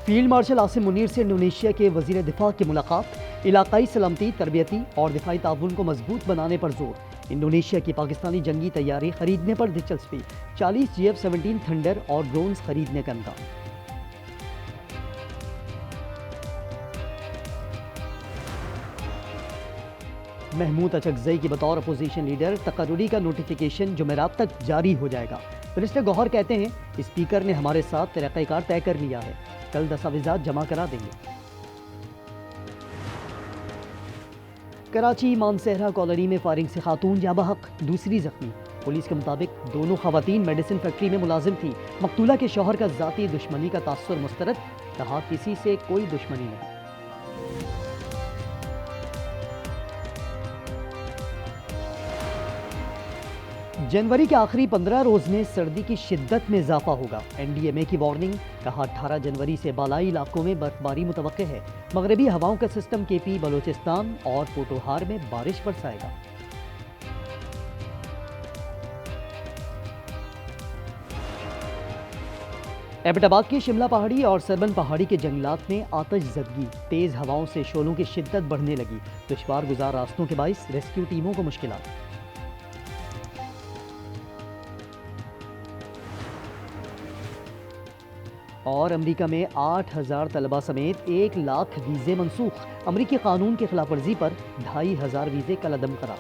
Field marshal Asim Munir से Indonesia के वजीर दिफा की मुलाकात। इलाकाई सलामती, तरबियती और दिफाई ताउन को मजबूत बनाने पर जोर। इंडोनेशिया की पाकिस्तानी जंगी तैयारी खरीदने पर दिलचस्पी। 40 GF-17 थंडर और ड्रोन्स खरीदने का इम्कान। महमूद अचकजई की बतौर अपोजिशन लीडर तकर्रुरी का नोटिफिकेशन जुमेरात तक जारी हो जाएगा। मिनिस्टर गौहर कहते हैं स्पीकर ने हमारे साथ तरीक़ाकार तय कर लिया है, कल दस्तावेजात जमा करा देंगे। कराची मानसहरा कॉलोनी में फायरिंग से खातून जाँ बहक, दूसरी जख्मी। पुलिस के मुताबिक दोनों खवातीन मेडिसिन फैक्ट्री में मुलाजिम थी। मकतूला के शौहर का जाती दुश्मनी का तासुर मुस्तरद, कहा किसी से कोई दुश्मनी नहीं। जनवरी के आखिरी 15 रोज में सर्दी की शिद्दत में इजाफा होगा। NDMA की वार्निंग, कहा 18 जनवरी से बालाई इलाकों में बर्फबारी मुतवक्के है। मगरबी हवाओं का सिस्टम KP, बलोचिस्तान और पोटोहार में बारिश बरसाएगा। एबटाबाद की शिमला पहाड़ी और सरबन पहाड़ी के जंगलात में आतिशज़दगी, तेज हवाओं से शोलों की शिद्दत बढ़ने लगी। दुश्वार गुजार रास्तों के बाइस रेस्क्यू टीमों को मुश्किलात। और अमेरिका में 8,000 तलबा समेत 1 लाख वीजे मनसूख। अमेरिकी कानून की खिलाफ वर्जी पर 2,500 वीजे कलअदम करार।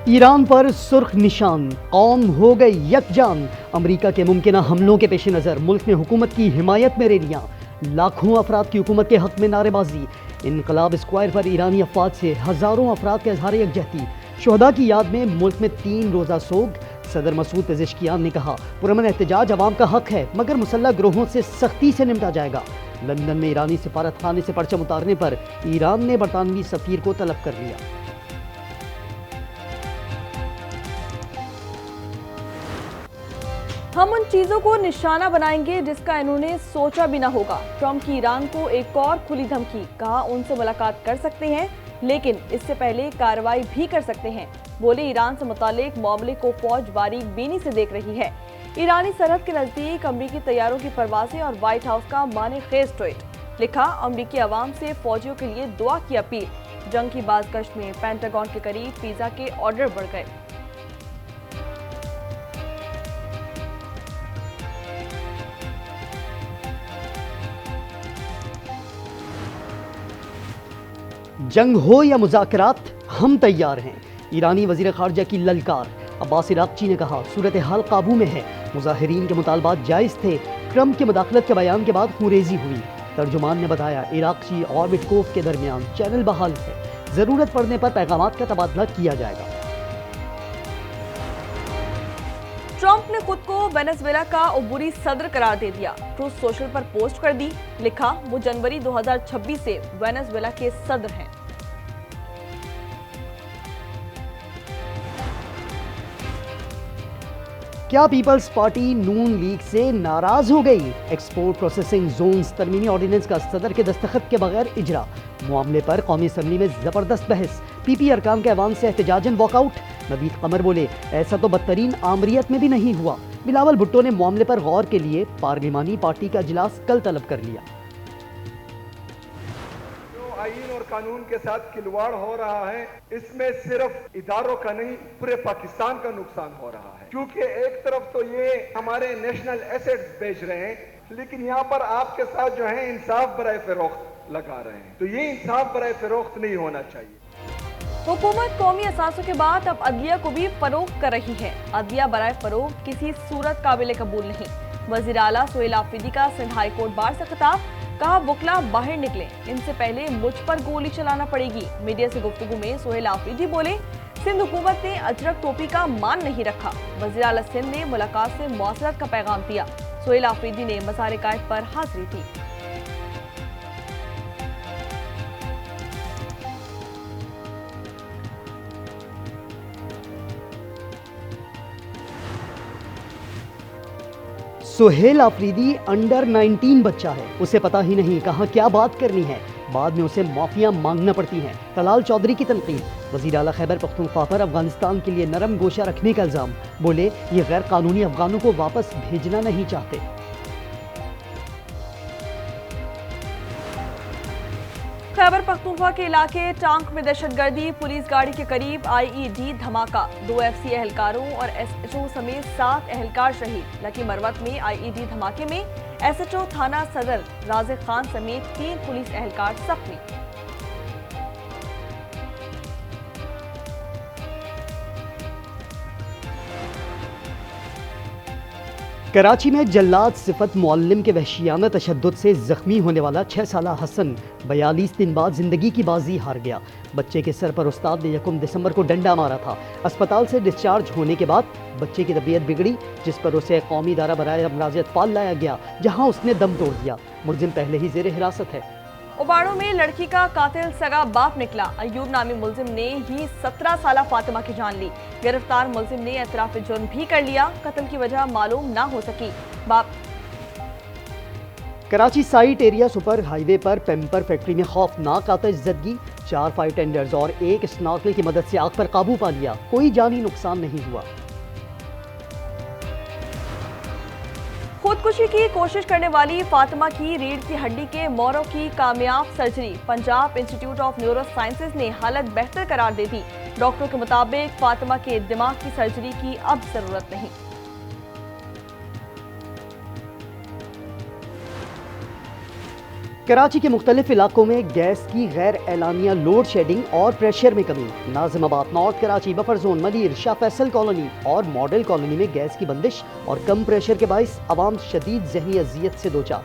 ईरान पर सुर्ख निशान, कौम हो गई यकजान। अमेरिका के मुमकिना हमलों के पेश नज़र मुल्क में हुकूमत की हिमायत में रैलियां। लाखों अफराद की हुकूमत के हक में नारेबाजी। इनकलाब स्क्वायर पर ईरानी अफवाज से हजारों अफराद का इजहार यकजहती। शुहदा की याद में मुल्क में 3 रोज़ा सोग। सदर मसूद पेज़ेश्कियान ने कहा पुरअमन एहतजाज अवाम का हक है, मगर मुसल्लह ग्रोहों से सख्ती से निपटा जाएगा। लंदन में ईरानी सिफारत खाने से परचम उतारने पर ईरान ने बरतानवी सफीर को तलब कर लिया। हम उन चीजों को निशाना बनाएंगे जिसका इन्होंने सोचा भी ना होगा। ट्रंप की ईरान को एक और खुली धमकी, कहा उनसे मुलाकात कर सकते हैं लेकिन इससे पहले कार्रवाई भी कर सकते हैं। बोले ईरान से मुतालिक मामले को फौज बारीक बीनी से देख रही है। ईरानी सरहद के नजदीक अमरीकी तैयारों की परवाजें और व्हाइट हाउस का माने खेज ट्वीट। लिखा अमरीकी अवाम से फौजियों के लिए दुआ की अपील। जंग की बाज़गश्त में पेंटागन के करीब पिज्जा के ऑर्डर बढ़ गए। जंग हो या मुज़ाकरात, हम तैयार हैं। ईरानी वज़ीर ख़ारजा की ललकार। अब्बास इराक़ची ने कहा सूरत हाल काबू में है। मुज़ाहिरीन के मुतालबात जायज़ थे। ट्रंप की मुदाखलत के बयान के बाद खूरेज़ी हुई। तर्जुमान ने बताया इराक़ची और विटकोफ के दरमियान चैनल बहाल है। ज़रूरत पड़ने पर पैगामात का तबादला किया जाएगा। ट्रंप ने खुद को वेनेजुएला का अबूरी सदर करार दे दिया। ट्रूथ सोशल पर पोस्ट कर दी। लिखा वो जनवरी 2026 से वेनेजुएला के सदर हैं। क्या पीपल्स पार्टी नून लीग से नाराज हो गई? एक्सपोर्ट प्रोसेसिंग जोन्स तरमीमी ऑर्डिनेंस का सदर के दस्तखत के बगैर इजरा। मामले पर कौमी असम्बली में जबरदस्त बहस। PP अरकान के ऐवान से एहतजाजन वॉकआउट। नवीद कमर बोले ऐसा तो बदतरीन आमरीत में भी नहीं हुआ। बिलावल भुट्टो ने मामले पर गौर के लिए पार्लिमानी पार्टी का इजलास कल तलब कर लिया। आईन और कानून के साथ खिलवाड़ हो रहा है, इसमें सिर्फ इदारों का नहीं पूरे पाकिस्तान का नुकसान हो रहा है। क्योंकि एक तरफ तो ये हमारे नेशनल एसेट्स बेच रहे हैं, लेकिन यहाँ पर आपके साथ जो है इंसाफ बराए फरोख्त लगा रहे हैं। तो ये इंसाफ बराए फरोख्त नहीं होना चाहिए। हुकूमत कौमी असासों के बाद अब अदलिया को भी फरोख्त कर रही है। अदलिया बराए फरोख्त किसी सूरत काबिल कबूल नहीं। वज़ीर आला सोहेल आफरीदी का सिंध हाई कोर्ट बार से खिताब। कहा वुकला बाहर निकले, इनसे पहले मुझ पर गोली चलाना पड़ेगी। मीडिया से गुफ्तगू में सोहेल आफरीदी बोले सिंध हुकूमत ने अजरक टोपी का मान नहीं रखा। वज़ीर आला सिंध ने मुलाकात से मौसरत का पैगाम दिया। सोहेल आफरीदी ने मज़ार कायद पर हाजिरी दी। सोहेल आफरीदी अंडर 19 बच्चा है, उसे पता ही नहीं कहाँ क्या बात करनी है। बाद में उसे माफिया मांगना पड़ती हैं। तलाल चौधरी की तनकीद। वज़ीर आला खैबर पख्तूनख्वा पर अफगानिस्तान के लिए नरम गोशा रखने का इल्ज़ाम। बोले ये गैर कानूनी अफगानों को वापस भेजना नहीं चाहते। खैबर पख्तूनख्वा के इलाके टांक में दहशतगर्दी, पुलिस गाड़ी के करीब आईईडी धमाका, 2 एफसी एहलकारों और एसएचओ समेत 7 एहलकार शहीद। लकी मरवत में आईईडी धमाके में एसएचओ थाना सदर राजिक खान समेत 3 पुलिस एहलकार जख्मी। कराची में जल्लाद सिफत मुअल्लिम के वहशियाना तशद्दुद से जख्मी होने वाला 6 साला हसन 42 दिन बाद जिंदगी की बाजी हार गया। बच्चे के सर पर उस्ताद ने 1 दिसंबर को डंडा मारा था। अस्पताल से डिस्चार्ज होने के बाद बच्चे की तबीयत बिगड़ी, जिस पर उसे कौमी इदारा बराए अमराज अतफाल लाया गया, जहां उसने दम तोड़ दिया। मुलजिम पहले ही जेर हिरासत है। उबाड़ों में लड़की का कातिल सगा बाप निकला। अयूब नामी मुलजिम ने ही 17 साला फातिमा की जान ली। गिरफ्तार मुलजिम ने एतराफ जुर्म भी कर लिया। कत्ल की वजह मालूम ना हो सकी। बाप Karachi site area super highway पर पेम्पर फैक्ट्री में खौफनाक आतिशज़दगी, 4 फायर टेंडर्स और 1 स्नॉर्कल की मदद से आग पर काबू पा लिया। कोई जानी नुकसान नहीं हुआ। खुदकुशी की कोशिश करने वाली फातिमा की रीढ़ की हड्डी के मोरों की कामयाब surgery. Punjab institute of neuro sciences ने हालत बेहतर करार दे दी। डॉक्टरों के मुताबिक फातिमा के दिमाग की सर्जरी की अब जरूरत नहीं। कराची के मुख्तलिफ इलाकों में गैस की गैर एलानिया लोड शेडिंग और प्रेशर में कमी। Nazimabad, north Karachi, buffer zone, Malir, Shah Faisal colony और मॉडल कॉलोनी में गैस की बंदिश और कम प्रेशर के बाइस आवाम शदीद जहनी अजियत से दो चार।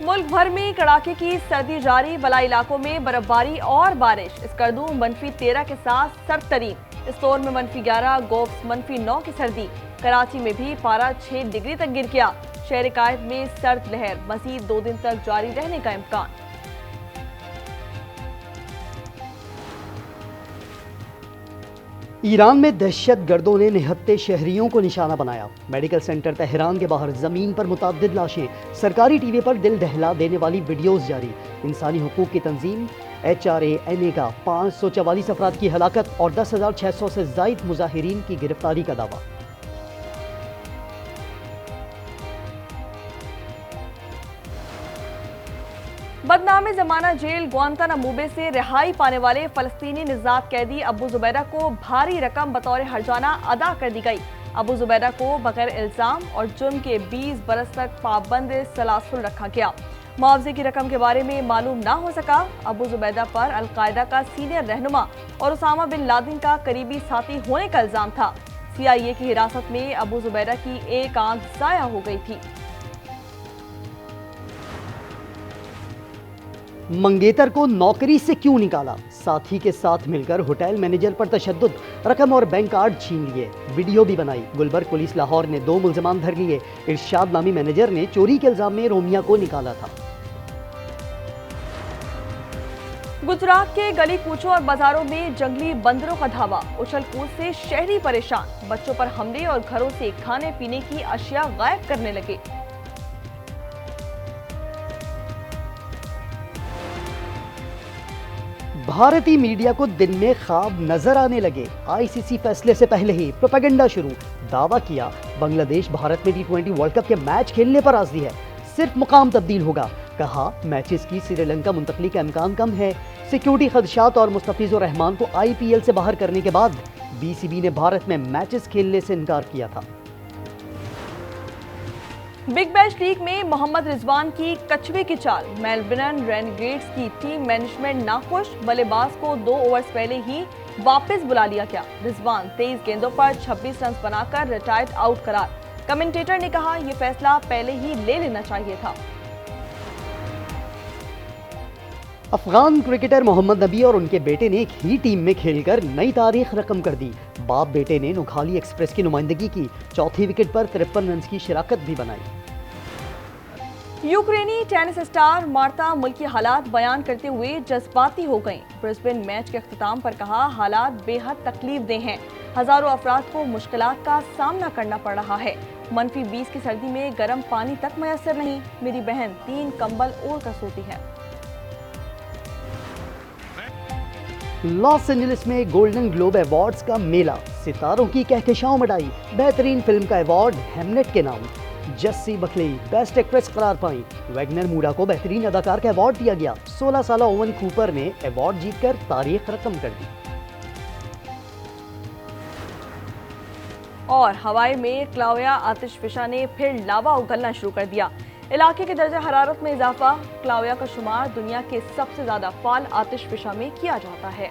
मुल्क भर में कड़ाके की सर्दी जारी। बला इलाकों में बर्फबारी और बारिश। स्कर्दू -13 के साथ सर्द तरीन। स्टोर में -11, गोफ्स -9 की सर्दी। कराची में भी पारा 6 डिग्री तक गिर गया। शहर कायद में सर्द लहर मजीद 2 दिन तक जारी रहने का इम्कान। ईरान में दहशत गर्दों ने निहत्ते शहरियों को निशाना बनाया। मेडिकल सेंटर तेहरान के बाहर जमीन पर मुतअद्दिद लाशें। सरकारी टीवी पर दिल दहला देने वाली वीडियोस जारी। इंसानी हुकूक की तंजीम HRANA का 544 अफराद की हलाकत और 10,600 से जायद मुजाहिरीन की गिरफ्तारी का दावा। बदनाम जमाना जेल ग्वांतानामो से रिहाई पाने वाले फलस्तीनी निजात कैदी अबू जुबैदा को भारी रकम बतौर हर्जाना अदा कर दी गई। अबू जुबैदा को बगैर इल्जाम और जुर्म के 20 बरस तक पाबंद सलासुल रखा गया। मुआवजे की रकम के बारे में मालूम ना हो सका। अबू जुबैदा पर अलकायदा का सीनियर रहनुमा और उसामा बिन लादेन का करीबी साथी होने का इल्जाम था। CIA की हिरासत में अबू जुबैदा की एक आंख जाया हो गई थी। मंगेतर को नौकरी से क्यों निकाला? साथी के साथ मिलकर होटल मैनेजर पर तशद्दुद, रकम और बैंक कार्ड छीन लिए। वीडियो भी बनाई। गुलबर्ग पुलिस लाहौर ने 2 मुल्जमान धर लिए। इरशाद नामी मैनेजर ने चोरी के इल्जाम में रोमिया को निकाला था। गुजरात के गली कूचों और बाजारों में जंगली बंदरों का धावा। उछल कूद से शहरी परेशान। बच्चों पर हमले और घरों से खाने पीने की अशिया गायब करने लगे। भारतीय मीडिया को दिन में ख्वाब नजर आने लगे। ICC फैसले से पहले ही प्रोपेगेंडा शुरू। दावा किया बांग्लादेश भारत में T20 वर्ल्ड कप के मैच खेलने पर राजी है, सिर्फ मुकाम तब्दील होगा। कहा मैचेस की श्रीलंका मुंतकली का इम्कान कम है। सिक्योरिटी खदशात और मुस्तफिजुर रहमान को IPL से बाहर करने के बाद BCB ने भारत में मैचेस खेलने से इनकार किया था। बिग बैश लीग में मोहम्मद रिजवान की कछुए की चाल। मेलबर्न रेनेगेड्स की टीम मैनेजमेंट नाखुश। बल्लेबाज को 2 ओवर्स पहले ही वापस बुला लिया गया। रिजवान 23 गेंदों पर 26 रन बनाकर रिटायर्ड आउट करार। कमेंटेटर ने कहा यह फैसला पहले ही ले लेना चाहिए था। अफगान क्रिकेटर मोहम्मद नबी और उनके बेटे ने एक ही टीम में खेलकर नई तारीख रकम कर दी। बाप बेटे ने नोखाली एक्सप्रेस की नुमाइंदगी की। चौथी विकेट पर 53 रन की शिराकत भी बनाई। यूक्रेनी टेनिस स्टार मार्ता मुल्की हालात बयान करते हुए जज्बाती हो गईं। ब्रिस्बेन मैच के अख्ताम पर कहा हालात बेहद तकलीफदेह हैं। हजारों अफराद को मुश्किलात का सामना करना पड़ रहा है। -20 की सर्दी में गर्म पानी तक मैसर नहीं। मेरी बहन 3 कंबल ओढ़ कर सोती है। लॉस एंजलिस में गोल्डन ग्लोब अवार्ड्स का मेला। सितारों की कहकशाओं मढ़ाई। बेहतरीन फिल्म का अवार्ड हेमलेट के नाम। जस्सी बखले बेस्ट एक्ट्रेस करार पाई। वैगनर मूडा को बेहतरीन अदाकार का अवार्ड दिया गया। 16 साल ओवन कूपर ने अवार्ड जीतकर तारीख रकम कर दी। और हवाई में क्लाउडिया आतिशफिशा ने फिर लावा उगलना शुरू कर दिया। इलाके के दर्जा हरारत में इजाफा। क्लाउडिया का शुमार दुनिया के सबसे ज्यादा फाल आतिशफिशा में किया जाता है।